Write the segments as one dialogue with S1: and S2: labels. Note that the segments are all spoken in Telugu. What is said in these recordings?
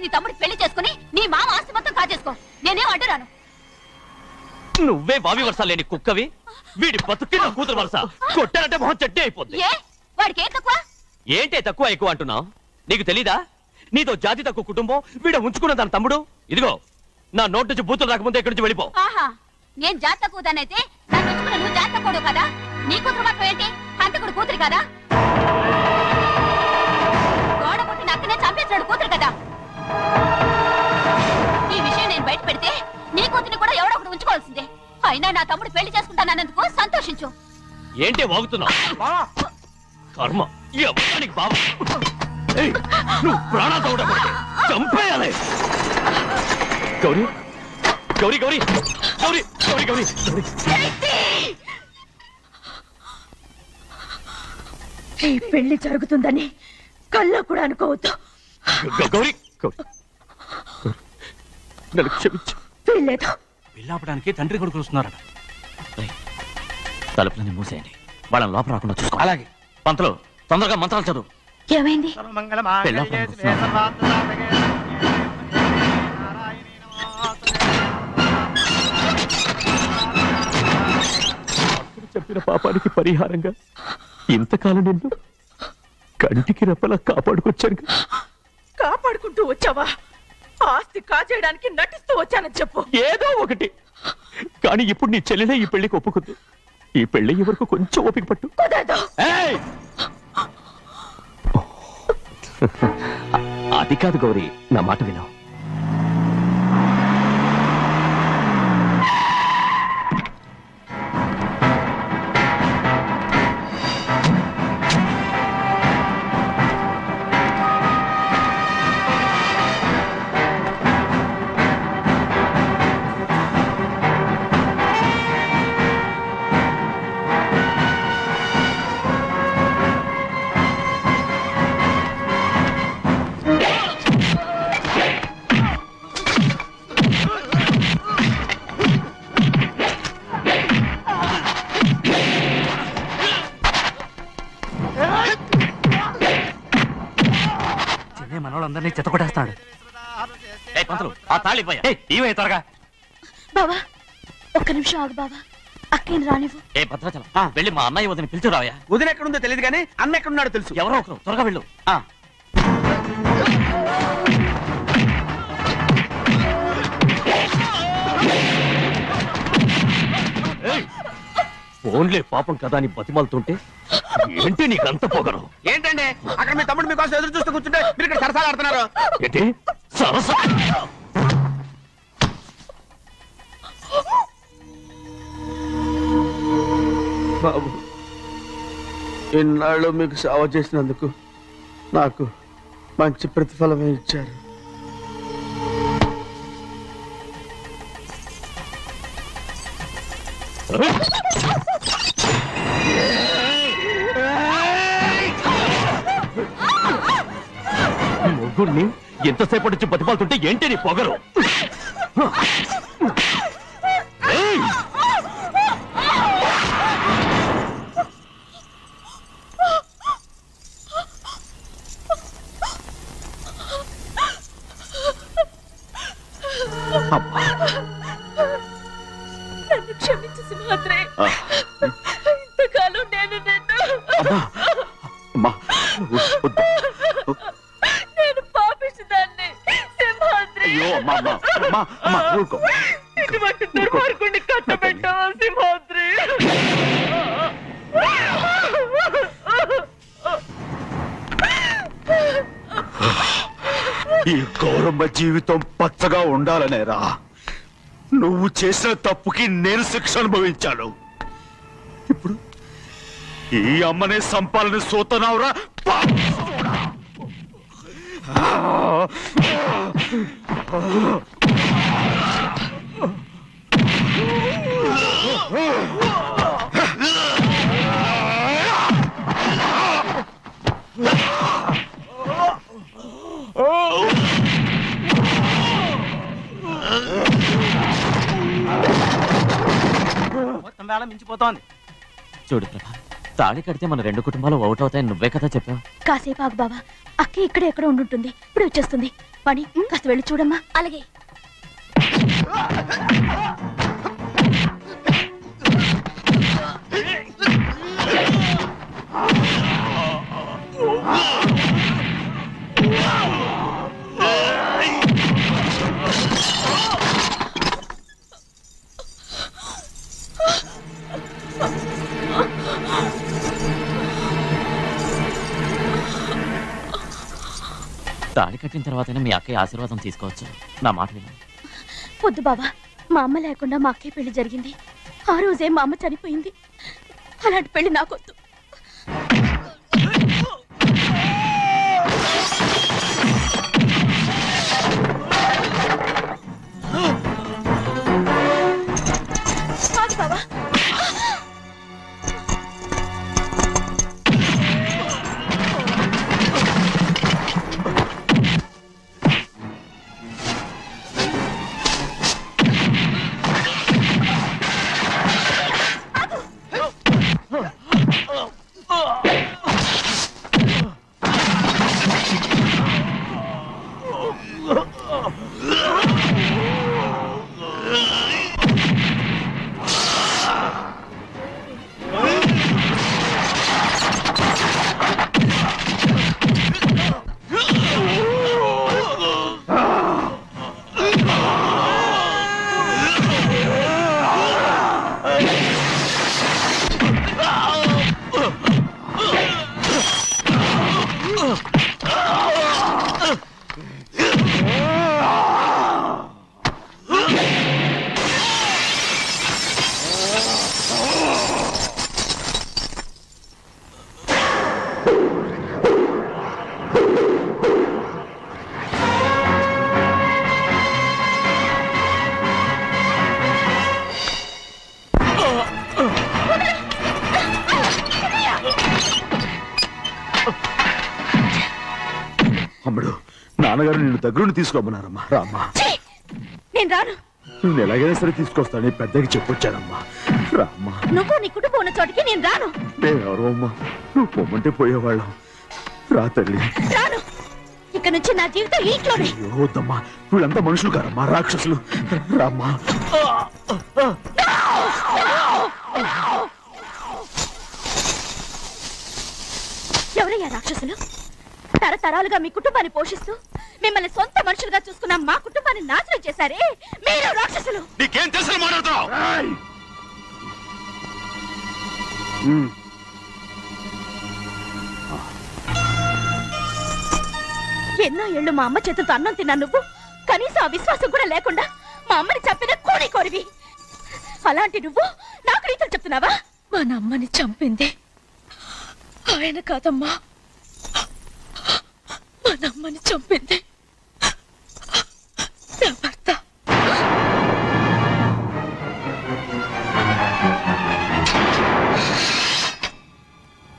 S1: నీ తమ్ముడు పెళ్లి చేసుకుని నీ మామ ఆస్తి మొత్తం కాజేసుకో, నేనేం అడ్డురాను.
S2: నువ్వే బావి వరుస లేని కుక్కవి, వీడి బతుక్కి నా కూతురు వరుస. కొట్టానంటే మొహం చెట్టే అయిపోద్ది.
S1: ఏ వాడికి ఏం తక్కువ?
S2: ఏంటే తక్కువ ఎక్కువ అంటున్నావు? నీకు తెలీదా? నీతో జాతి తక్కువ కుటుంబం వీడ ఉంచుకున్న దాని తమ్ముడు. ఇదిగో నా నోటి నుంచి బూతులు రాకముందే ఇక్కడి నుంచి వెళ్ళిపో.
S1: ఆహా, నేను జాతి తక్కువదానైతే నన్ను ఉంచుకున్న నువ్వు జాతి తక్కువడు కదా. నీ కూతురు మాత్రం ఏంటి, హంతకుడు కూతురు కదా. గోడ పుట్టిన అక్కనే చంపేసినాడు కూతురు కదా. ఈ విషయం నేను బయట పెడితే నీ కూతురిని కూడా ఎవడో ఒకటి ఉంచుకోవాల్సిందే. అయినా నా తమ్ముడు పెళ్లి చేసుకుంటానన్నందుకు సంతోషించు.
S2: ఏంటి వాగుతున్నావు? కర్మ ఎవరికి బావ. నువ్వు ప్రాణాలతో ఉండకూడదు, చంపేయాలి. గౌరీ గౌరీ గౌరీ గౌరీ గౌరీ గౌరీ
S1: ఈ పెళ్లి జరుగుతుందని కల్లో కూడా అనుకోవద్దు.
S2: గౌరీ గౌరీ నన్ను క్షమించు.
S1: వీల్లేదు.
S3: పెళ్ళాపడానికి తండ్రి కొడుకులు వస్తున్నారట.
S2: తలుపులని మూసేయండి, వాళ్ళని లోపల రాకుండా చూసుకో.
S3: అలాగే.
S2: పంతులు తొందరగా మంత్రాలు చదువు.
S1: ఏమైంది?
S2: చెప్పిన పాపానికి పరిహారంగా ఇంతకాలం నిన్ను కంటికి రెప్పలా కాపాడుకొచ్చాను.
S4: కాపాడుకుంటూ వచ్చావా? ఆస్తి కాజేయడానికి నటిస్తూ వచ్చానని చెప్పు.
S2: ఏదో ఒకటి. కానీ ఇప్పుడు నీ చెల్లెలే ఈ పెళ్లికి ఒప్పుకుంది. ఈ పెళ్లి వరకు కొంచెం ఓపిక పట్టు. అది కాదు గౌరీ, నా మాట విను.
S3: మనోళ్ళందరినీ చెత్తకొట్టేస్తాడు.
S2: పంతులు ఆ తాళి
S3: ఇవే త్వరగా.
S1: బావా ఒక్క నిమిషం ఆగు బావా, అక్కేం రానివ్వు.
S2: ఏ భద్రాచలం వెళ్ళి మా అన్నయ్య వదిన పిలిచిరావయ్యా.
S3: వదిన ఎక్కడుందో తెలియదు కానీ అన్న ఎక్కడున్నాడో తెలుసు.
S2: ఎవరో ఒకరు త్వరగా వెళ్ళు. ఫోన్లే పాపం కదా అని బతిమాలుతుంటే ఏంటి నీకంత పొగరు?
S3: ఏంటండి అక్కడ మీ తమ్ముడు మీకోసం ఎదురు చూస్తూ కూర్చుంటే మీరు ఇక్కడ సరసాలు ఆడుతున్నారు.
S2: ఏంటి సరస?
S5: బాబు, ఇన్నాళ్ళు మీకు సేవ చేసినందుకు నాకు మంచి ప్రతిఫలమే ఇచ్చారు.
S2: మొగుడిని ఎంతసేపటి నుంచి బతిమాలుతుంటే ఏంటి నీ పొగరు?
S4: నన్ను క్షమించు సింహాద్రి. ఇంతకాలం నేను నేను పాపిస్తుదాన్ని సింహాద్రి. ఇటువంటి దుర్మార్గుడిని కట్టబెట్టావా సింహాద్రి?
S5: ఈ గౌరమ్మ జీవితం పచ్చగా ఉండాలనేరా నువ్వు చేసిన తప్పుకి నేను శిక్ష అనుభవించాను. ఇప్పుడు ఈ అమ్మనే సంపాలని సోతనావురా.
S3: మొత్తం వేళ మించిపోతోంది.
S2: చూడు ప్రభా, తాళి కడితే మన రెండు కుటుంబాలు అవుతాయని నువ్వే కదా చెప్పావు.
S1: కాసేపు ఆగు బావా, అక్క ఇక్కడ ఎక్కడ ఉండుంటుంది, ఇప్పుడు వచ్చేస్తుంది. పని కాస్త వెళ్ళి చూడమ్మా. అలాగే.
S2: తాళి కట్టిన తర్వాతనే మీ అక్కయ్య ఆశీర్వాదం తీసుకోవచ్చు. నా మాట విను.
S1: వద్దు బావా, మా అమ్మ లేకుండా మా అక్కయ్య పెళ్లి జరిగింది. ఆ రోజే మా అమ్మ చనిపోయింది. అలాంటి పెళ్లి నాకొద్దు. ఆగు బావా.
S5: అమ్మడు, నాన్నగారు నిన్ను దగ్గరుండి తీసుకోమన్నారమ్మా. రామ్మా.
S1: నేను రాను.
S5: నేను ఎలాగైనా సరే తీసుకొస్తానని పెద్దకి చెప్పొచ్చానమ్మా. రామ్మా.
S1: నువ్వు నీ కుటుంబం ఉన్న చోటికి నేను రాను.
S5: మేమెవరో అమ్మా, నువ్వు పొమ్మంటే పోయేవాళ్ళం. రా తల్లి.
S1: రాను. ఇక్కడ నుంచి నా జీవితం ఈ ఇంట్లోనే.
S5: అయ్యో వద్దమ్మా, వీళ్ళంతా మనుషులు కారమ్మా, రాక్షసులు. రామ్మా.
S1: ఎవరయ్యా రాక్షసులు? తరతరాలుగా మీ కుటుంబాన్ని పోషిస్తూ మిమ్మల్ని సొంత మనుషులుగా చూసుకున్న మా కుటుంబాన్ని నాశనం చేశారే మీరు రాక్షసులు.
S3: నీకేం తెలుసు మాట్లాడుతున్నావు?
S1: ఎన్నో ఏళ్ళు మా అమ్మ చేతులతో అన్నం తిన్నా నువ్వు కనీసం ఆ విశ్వాసం కూడా లేకుండా మా అమ్మని చంపిన కోడి కోరివి. అలాంటి నువ్వు నాకు రీతులు చెప్తున్నావా?
S4: మా అమ్మని చంపింది ఆయన కాదమ్మా, మా అమ్మని చంపింది నా భర్త.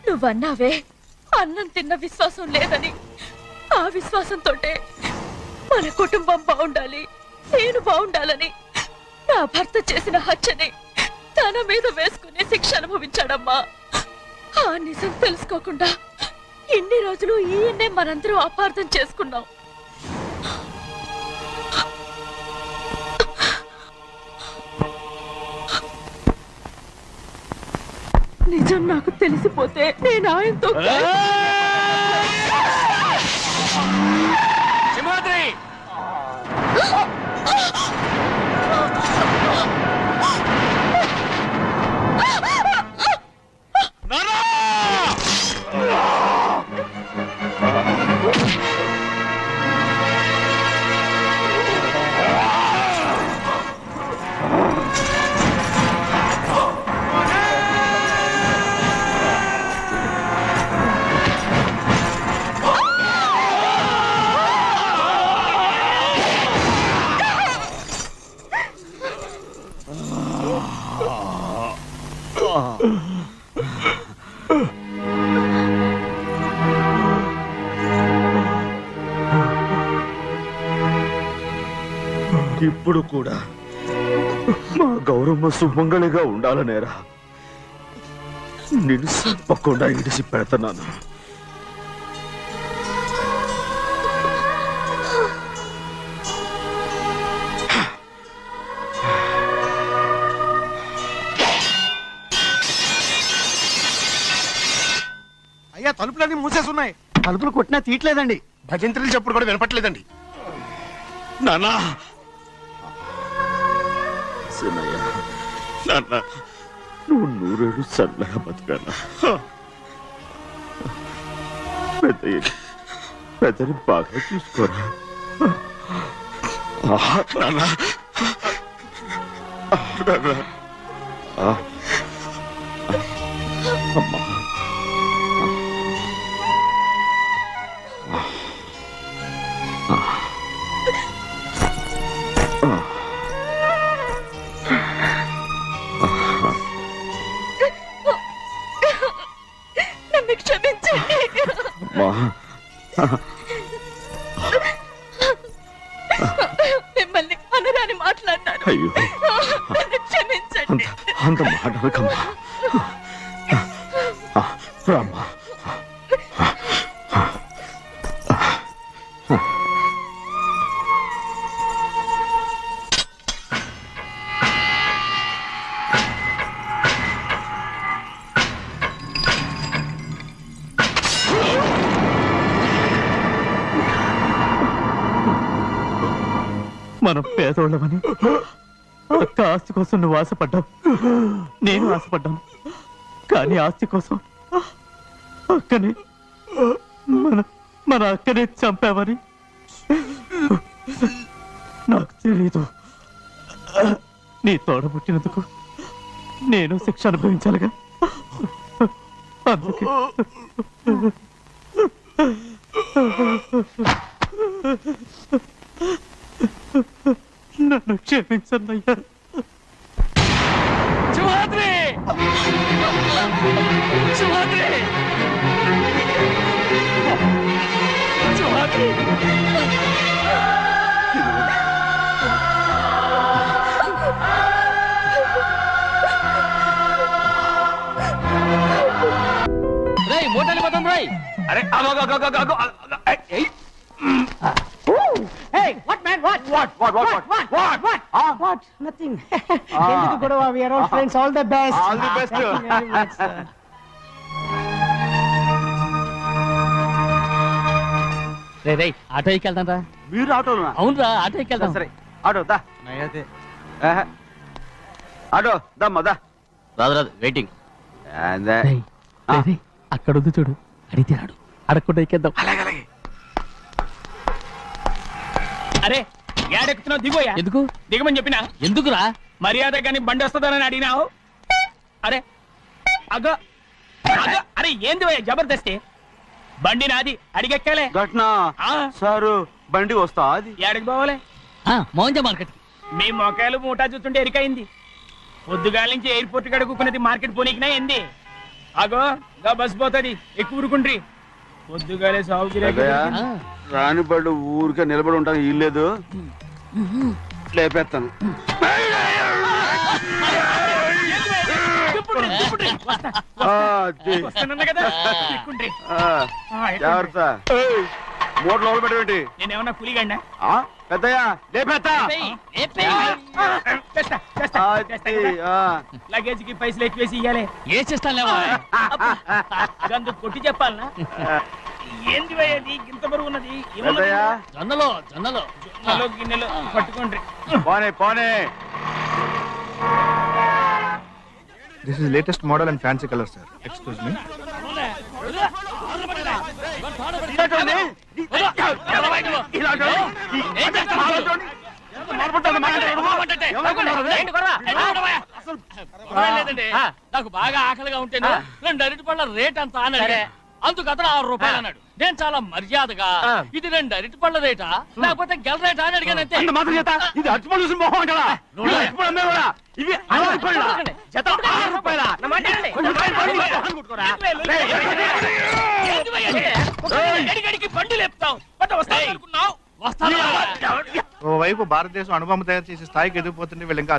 S4: నువ్వన్నావే అన్నం తిన్న విశ్వాసం లేదని. ఆ విశ్వాసంతో మన కుటుంబం బాగుండాలి, నేను బాగుండాలని నా భర్త చేసిన హత్యని తన మీద వేసుకునే శిక్ష అనుభవించాడమ్మా. ఆ నిజం తెలుసుకోకుండా ఇన్ని రోజులు ఈయన్నే మనందరం అపార్థం చేసుకున్నాం. నిజం నాకు తెలిసిపోతే నేను ఆయనతో
S2: సింహాద్రి!
S5: ఇప్పుడు కూడా మా గౌరమ్మ సుమంగళిగా ఉండాలనేరా నేను తప్పకుండా ఇడిసి పెడతాను.
S3: అయ్యా తలుపులన్నీ మూసేస్తున్నాయి.
S5: తలుపులు కొట్టినా తీయట్లేదండి.
S3: భజంత్రులు చెప్పుడు కూడా వినపట్లేదండి.
S5: నానా సినయ్య, నాన్న నువ్వు 100 ఏళ్ళు చల్లగా బతకాలా. పెద్దని బాగా చూసుకోరా నాన్న. అమ్మా
S4: నన్ను క్షమించండి. మిమ్మల్ని అనరాని మాట్లాడినాను.
S5: అయ్యో
S4: నన్ను క్షమించండి.
S5: అంత మాటలకమ్మా. రామ్మా.
S6: మనం పేదోళ్ళమని అక్క ఆస్తి కోసం నువ్వు ఆశపడ్డావు, నేను ఆశపడ్డాను. కానీ ఆస్తి కోసం అక్కని మన అక్కనే చంపావని నాకు తెలీదు. నీ తోడ పుట్టినందుకు నేను శిక్ష అనుభవించాలిగా. అందుకే నన్ను క్షమించన్నయ్యా.
S2: సింహాద్రి! సింహాద్రి! సింహాద్రి! రేయ్ మోటార్లు పోతాం రాయ్. అరే అగో అగో అగో అగో అగో. ఏయ్
S7: Hey, what man? What? What? Nothing. ఎందుకు గొడవ? We are all friends. All the best.
S3: All the best.
S7: Thank you very much, sir.
S6: Ray auto ఎక్కి వెళ్తాం రా.
S3: మీరు ఆటోనా?
S6: అవునురా ఆటో ఎక్కి వెళ్తాం.
S3: సరే ఆటో దా. ఆటో దమ్మా దా.
S2: రాదు రాదు వెయిటింగ్.
S6: అక్కడ ఉంది చూడు, అడిగితే రాడు. అడగకుండా ఎక్కేద్దాం.
S8: అరే ఏడెక్కుతున్నావు? దిగోయా.
S6: ఎందుకు
S8: దిగమని చెప్పినా?
S6: ఎందుకురా?
S8: మర్యాద కానీ బండి వస్తుందని అడిగినావు. అరే అగో అగో. అరే ఏంది భయ్యా జబర్దస్తి? బండి నాది, అడిగెక్కాలే.
S3: ఘట్నా
S8: ఆ,
S3: సారు బండి వస్తా అది.
S8: ఏడకి పోవాలే?
S6: మౌంజ మార్కెట్.
S8: మీ మొక్కలు మూటా చూస్తుంటే ఎరికైంది. పొద్దుగాల నుంచి ఎయిర్పోర్ట్ కడుక్కున్నది మార్కెట్ పోనీకినా ఏంది? అగో గా బస్ పోతుంది, ఎక్కువ ఊరుకుండ్రి. పొద్దుగాలే సాగు గిరాకీ దొరికింది.
S3: రాని బళ్ళు ఊరికే నిలబడి ఉంటాను. ఇల్లేదు లేపేస్తాను.
S8: తిప్పుడ్రి, తిప్పుడ్రి. వస్తా,
S3: అది.
S8: వస్తానన్నా కదా, ఎక్కుండ్రి.
S3: జాగ్రత్త. మూట లోపల పెట్టేటి.
S8: నేనేమన్నా కూలిగండా?
S3: పెద్దయ్యా లేపేస్తా.
S8: చేస్తా, చేస్తా, చేస్తా కదా. లగేజ్ కి పైసలు ఎక్కువేసి ఇయ్యాలి.
S6: ఏ చేస్తాను
S8: గందు కొట్టి చెప్పాలనా? ఏంది అది ఇంత బరువు ఉన్నది?
S3: పెద్దయ్యా
S6: జొన్నలో జొన్నలో
S8: జొన్నలు గిన్నెలు పట్టుకోండి.
S3: పోనే పోనే.
S9: This is latest model and fancy color, sir. Excuse me.
S6: నాకు బాగా ఆకలిగా ఉంటే 2 అరటిపళ్ళ రేట్ అంత అన్నాడు. అందుకు అతను 6 రూపాయలు అన్నాడు. నేను చాలా మర్యాదగా ఇది 2 అరటిపళ్ళ రేటా లేకపోతే గెల రేటా అని అడిగానంతే.
S3: ఇది అర్చుపడి చూసి మొహం అంటారా? ఇవి 6 రూపాయలా? జత 6 రూపాయలా?
S8: అడిగడికి బండి లేపుతావు. వస్తావు అనుకున్నావు.
S6: వస్తాను.
S9: ఓవైపు భారతదేశం అణుబాంబు తయారు చేసే స్థాయికి ఎదిగిపోతుంటే వీళ్ళు ఇంకా